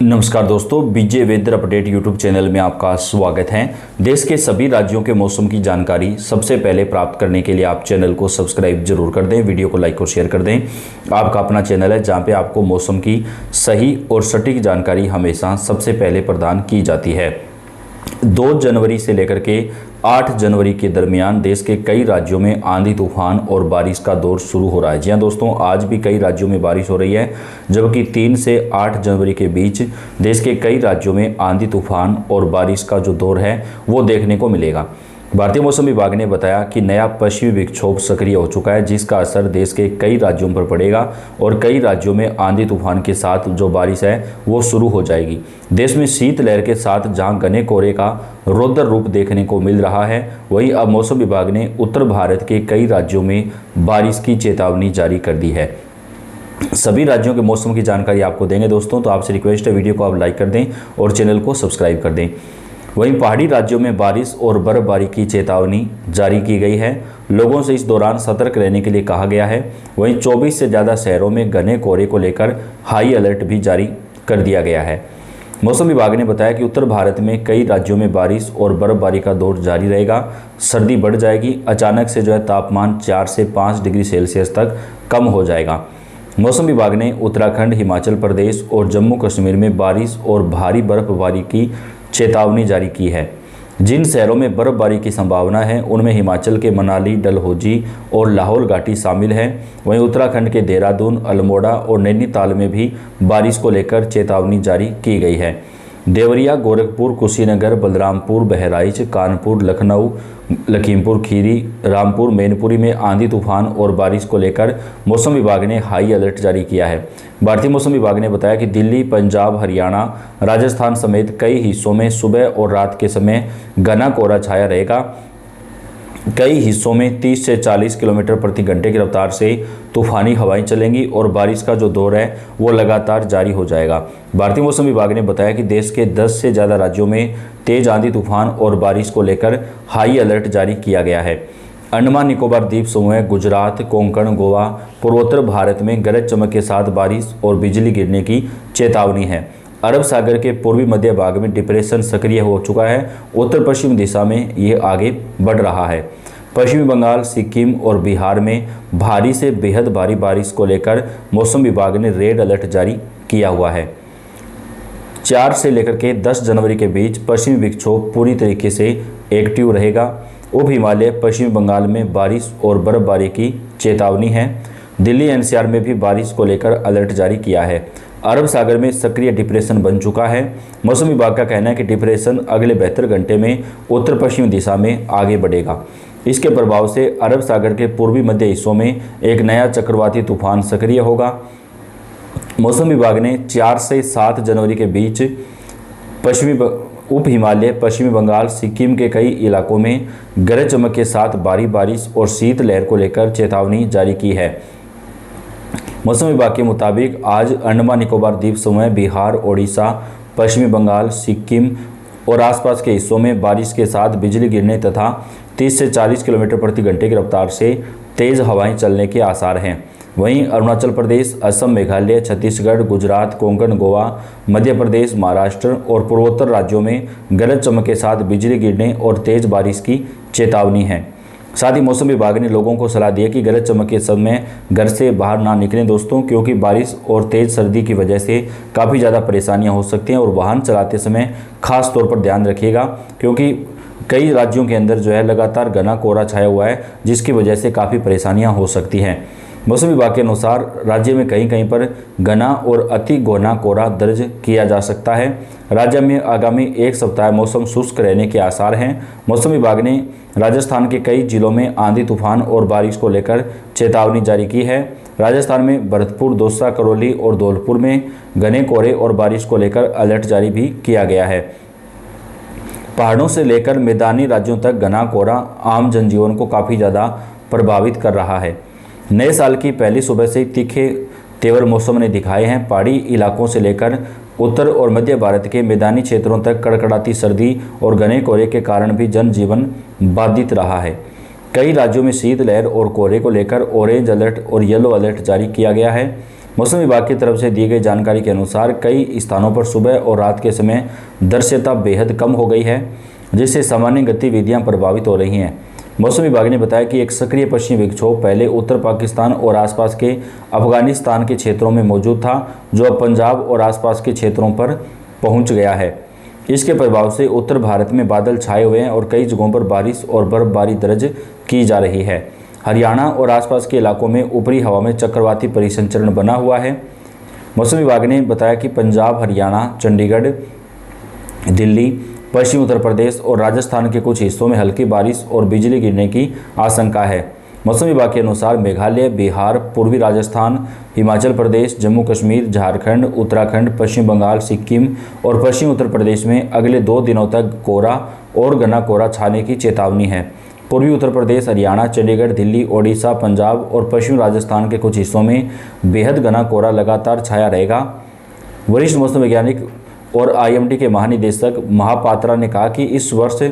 नमस्कार दोस्तों, बीजे weather update YouTube channel में आपका स्वागत है। देश के सभी राज्यों के मौसम की जानकारी सबसे पहले प्राप्त करने के लिए आप चैनल को सब्सक्राइब जरूर कर दें, वीडियो को लाइक और शेयर कर दें। आपका अपना चैनल है जहां पे आपको मौसम की सही और सटीक जानकारी हमेशा सबसे पहले प्रदान की जाती है। 2 जनवरी से लेकर के 8 जनवरी के दरमियान देश के कई राज्यों में आंधी तूफान और बारिश का दौर शुरू हो रहा है। जी हाँ दोस्तों, आज भी कई राज्यों में बारिश हो रही है, जबकि 3 से 8 जनवरी के बीच देश के कई राज्यों में आंधी तूफान और बारिश का जो दौर है वो देखने को मिलेगा। भारतीय मौसम विभाग ने बताया कि नया पश्चिमी विक्षोभ सक्रिय हो चुका है, जिसका असर देश के कई राज्यों पर पड़ेगा और कई राज्यों में आंधी तूफान के साथ जो बारिश है वो शुरू हो जाएगी। देश में शीतलहर के साथ जहां घने कोहरे का रौद्र रूप देखने को मिल रहा है, वहीं अब मौसम विभाग ने उत्तर भारत के कई राज्यों में बारिश की चेतावनी जारी कर दी है। सभी राज्यों के मौसम की जानकारी आपको देंगे दोस्तों, तो आपसे रिक्वेस्ट है वीडियो को आप लाइक कर दें और चैनल को सब्सक्राइब कर दें। वहीं पहाड़ी राज्यों में बारिश और बर्फबारी की चेतावनी जारी की गई है। लोगों से इस दौरान सतर्क रहने के लिए कहा गया है। वहीं 24 से ज़्यादा शहरों में घने कोहरे को लेकर हाई अलर्ट भी जारी कर दिया गया है। मौसम विभाग ने बताया कि उत्तर भारत में कई राज्यों में बारिश और बर्फबारी का दौर जारी रहेगा। सर्दी बढ़ जाएगी, अचानक से जो है तापमान 4 से 5 डिग्री सेल्सियस तक कम हो जाएगा। मौसम विभाग ने उत्तराखंड, हिमाचल प्रदेश और जम्मू कश्मीर में बारिश और भारी बर्फबारी की चेतावनी जारी की है। जिन शहरों में बर्फबारी की संभावना है उनमें हिमाचल के मनाली, डलहौजी और लाहौल घाटी शामिल है। वहीं उत्तराखंड के देहरादून, अल्मोड़ा और नैनीताल में भी बारिश को लेकर चेतावनी जारी की गई है। देवरिया, गोरखपुर, कुशीनगर, बलरामपुर, बहराइच, कानपुर, लखनऊ, लखीमपुर खीरी, रामपुर, मैनपुरी में आंधी तूफान और बारिश को लेकर मौसम विभाग ने हाई अलर्ट जारी किया है। भारतीय मौसम विभाग ने बताया कि दिल्ली, पंजाब, हरियाणा, राजस्थान समेत कई हिस्सों में सुबह और रात के समय घना कोहरा छाया रहेगा। कई हिस्सों में 30 से 40 किलोमीटर प्रति घंटे की रफ्तार से तूफानी हवाएं चलेंगी और बारिश का जो दौर है वो लगातार जारी हो जाएगा। भारतीय मौसम विभाग ने बताया कि देश के 10 से ज़्यादा राज्यों में तेज आंधी तूफान और बारिश को लेकर हाई अलर्ट जारी किया गया है। अंडमान निकोबार द्वीप समूह, गुजरात, कोंकण, गोवा, पूर्वोत्तर भारत में गरज चमक के साथ बारिश और बिजली गिरने की चेतावनी है। अरब सागर के पूर्वी मध्य भाग में डिप्रेशन सक्रिय हो चुका है। उत्तर पश्चिम दिशा में ये आगे बढ़ रहा है। पश्चिमी बंगाल, सिक्किम और बिहार में भारी से बेहद भारी बारिश को लेकर मौसम विभाग ने रेड अलर्ट जारी किया हुआ है। 4 से लेकर के 10 जनवरी के बीच पश्चिमी विक्षोभ पूरी तरीके से एक्टिव रहेगा। उप हिमालय, पश्चिमी बंगाल में बारिश और बर्फबारी की चेतावनी है। दिल्ली एनसीआर में भी बारिश को लेकर अलर्ट जारी किया है। अरब सागर में सक्रिय डिप्रेशन बन चुका है। मौसम विभाग का कहना है कि डिप्रेशन अगले 72 घंटे में उत्तर पश्चिम दिशा में आगे बढ़ेगा। इसके प्रभाव से अरब सागर के पूर्वी मध्य हिस्सों में एक नया चक्रवाती तूफान सक्रिय होगा। मौसम विभाग ने 4 से 7 जनवरी के बीच उप हिमालय, पश्चिमी बंगाल, सिक्किम के कई इलाकों में गरज चमक के साथ भारी बारिश और शीतलहर को लेकर चेतावनी जारी की है। मौसम विभाग के मुताबिक आज अंडमान निकोबार द्वीप समूह, बिहार, ओडिशा, पश्चिमी बंगाल, सिक्किम और आसपास के हिस्सों में बारिश के साथ बिजली गिरने तथा 30 से 40 किलोमीटर प्रति घंटे की रफ्तार से तेज हवाएं चलने के आसार हैं। वहीं अरुणाचल प्रदेश, असम, मेघालय, छत्तीसगढ़, गुजरात, कोंकण, गोवा, मध्य प्रदेश, महाराष्ट्र और पूर्वोत्तर राज्यों में गरज चमक के साथ बिजली गिरने और तेज बारिश की चेतावनी है। साथ ही मौसम विभाग ने लोगों को सलाह दी है कि गरज चमक के समय घर से बाहर ना निकलें दोस्तों, क्योंकि बारिश और तेज़ सर्दी की वजह से काफ़ी ज़्यादा परेशानियां हो सकती हैं और वाहन चलाते समय खास तौर पर ध्यान रखिएगा, क्योंकि कई राज्यों के अंदर जो है लगातार घना कोहरा छाया हुआ है, जिसकी वजह से काफ़ी परेशानियां हो सकती हैं। मौसम विभाग के अनुसार राज्य में कहीं कहीं पर घना और अति घना कोहरा दर्ज किया जा सकता है। राज्य में आगामी 1 सप्ताह मौसम शुष्क रहने के आसार हैं। मौसम विभाग ने राजस्थान के कई जिलों में आंधी तूफान और बारिश को लेकर चेतावनी जारी की है। राजस्थान में भरतपुर, दौसा, करौली और धौलपुर में घने कोहरे और बारिश को लेकर अलर्ट जारी भी किया गया है। पहाड़ों से लेकर मैदानी राज्यों तक घना कोहरा आम जनजीवन को काफ़ी ज़्यादा प्रभावित कर रहा है। नए साल की पहली सुबह से तीखे तेवर मौसम ने दिखाए हैं। पहाड़ी इलाकों से लेकर उत्तर और मध्य भारत के मैदानी क्षेत्रों तक कड़कड़ाती सर्दी और घने कोहरे के कारण भी जनजीवन बाधित रहा है। कई राज्यों में शीतलहर और कोहरे को लेकर ऑरेंज अलर्ट और येलो अलर्ट जारी किया गया है। मौसम विभाग की तरफ से दी गई जानकारी के अनुसार कई स्थानों पर सुबह और रात के समय दृश्यता बेहद कम हो गई है, जिससे सामान्य गतिविधियां प्रभावित हो रही हैं। मौसम विभाग ने बताया कि एक सक्रिय पश्चिमी विक्षोभ पहले उत्तर पाकिस्तान और आसपास के अफगानिस्तान के क्षेत्रों में मौजूद था, जो अब पंजाब और आसपास के क्षेत्रों पर पहुंच गया है। इसके प्रभाव से उत्तर भारत में बादल छाए हुए हैं और कई जगहों पर बारिश और बर्फबारी दर्ज की जा रही है। हरियाणा और आसपास के इलाकों में ऊपरी हवा में चक्रवाती परिसंचरण बना हुआ है। मौसम विभाग ने बताया कि पंजाब, हरियाणा, चंडीगढ़, दिल्ली, पश्चिमी उत्तर प्रदेश और राजस्थान के कुछ हिस्सों में हल्की बारिश और बिजली गिरने की आशंका है। मौसम विभाग के अनुसार मेघालय, बिहार, पूर्वी राजस्थान, हिमाचल प्रदेश, जम्मू कश्मीर, झारखंड, उत्तराखंड, पश्चिम बंगाल, सिक्किम और पश्चिमी उत्तर प्रदेश में अगले 2 दिनों तक कोहरा और घना कोहरा छाने की चेतावनी है। पूर्वी उत्तर प्रदेश, हरियाणा, चंडीगढ़, दिल्ली, ओडिशा, पंजाब और पश्चिमी राजस्थान के कुछ हिस्सों में बेहद घना कोहरा लगातार छाया रहेगा। वरिष्ठ मौसम वैज्ञानिक और IMD के महानिदेशक महापात्रा ने कहा कि इस वर्ष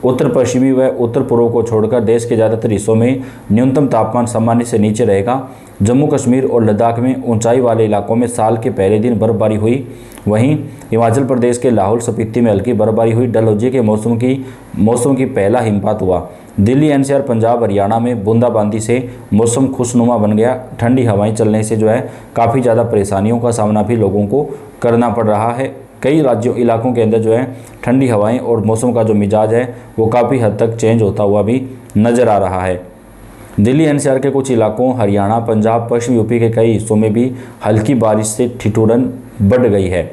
उत्तर पश्चिमी व उत्तर पूर्व को छोड़कर देश के ज़्यादातर हिस्सों में न्यूनतम तापमान सामान्य से नीचे रहेगा। जम्मू कश्मीर और लद्दाख में ऊंचाई वाले इलाकों में साल के पहले दिन बर्फबारी हुई। वहीं हिमाचल प्रदेश के लाहौल स्पीति में हल्की बर्फबारी हुई। डलहौजी के मौसम की पहला हिमपात हुआ। दिल्ली, NCR, पंजाब, हरियाणा में बूंदाबांदी से मौसम खुशनुमा बन गया। ठंडी हवाएं चलने से काफ़ी ज़्यादा परेशानियों का सामना भी लोगों को करना पड़ रहा है। कई इलाकों के अंदर ठंडी हवाएं और मौसम का जो मिजाज है वो काफ़ी हद तक चेंज होता हुआ भी नज़र आ रहा है। दिल्ली, NCR के कुछ इलाकों, हरियाणा, पंजाब, पश्चिमी यूपी के कई हिस्सों में भी हल्की बारिश से ठिठुरन बढ़ गई है।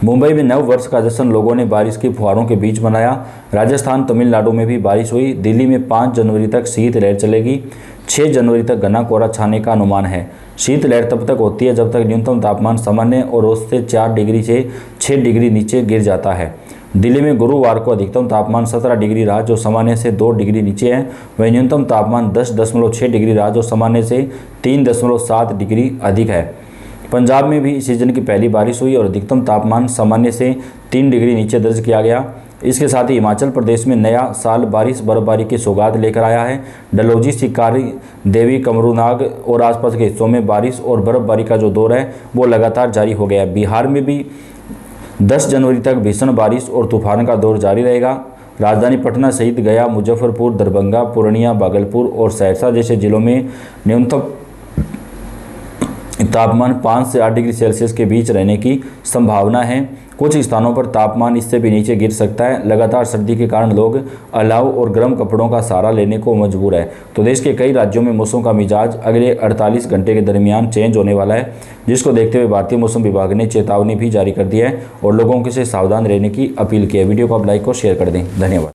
मुंबई में नव वर्ष का जश्न लोगों ने बारिश की फुहारों के बीच मनाया। राजस्थान, तमिलनाडु में भी बारिश हुई। दिल्ली में 5 जनवरी तक शीतलहर चलेगी। 6 जनवरी तक घना कोहरा छाने का अनुमान है। शीतलहर तब तक होती है जब तक न्यूनतम तापमान सामान्य और औसत से 4 डिग्री से 6 डिग्री नीचे गिर जाता है। दिल्ली में गुरुवार को अधिकतम तापमान 17 डिग्री रहा, जो सामान्य से 2 डिग्री नीचे है। वहीं न्यूनतम तापमान 10.6 डिग्री रहा, जो सामान्य से 3.7 डिग्री अधिक है। पंजाब में भी इस सीजन की पहली बारिश हुई और अधिकतम तापमान सामान्य से 3 डिग्री नीचे दर्ज किया गया। इसके साथ ही हिमाचल प्रदेश में नया साल बारिश बर्फबारी की सौगात लेकर आया है। डलहौजी, सिकारी, देवी, कमरूनाग और आसपास के हिस्सों में बारिश और बर्फबारी का जो दौर है वो लगातार जारी हो गया है। बिहार में भी 10 जनवरी तक भीषण बारिश और तूफान का दौर जारी रहेगा। राजधानी पटना सहित गया, मुजफ्फरपुर, दरभंगा, पूर्णिया, भागलपुर और सहरसा जैसे जिलों में न्यूनतम तापमान 5 से 8 डिग्री सेल्सियस के बीच रहने की संभावना है। कुछ स्थानों पर तापमान इससे भी नीचे गिर सकता है। लगातार सर्दी के कारण लोग अलाव और गर्म कपड़ों का सहारा लेने को मजबूर है। तो देश के कई राज्यों में मौसम का मिजाज अगले 48 घंटे के दरमियान चेंज होने वाला है, जिसको देखते हुए भारतीय मौसम विभाग ने चेतावनी भी जारी कर दी है और लोगों से सावधान रहने की अपील की है। वीडियो को आप लाइक और शेयर कर दें। धन्यवाद।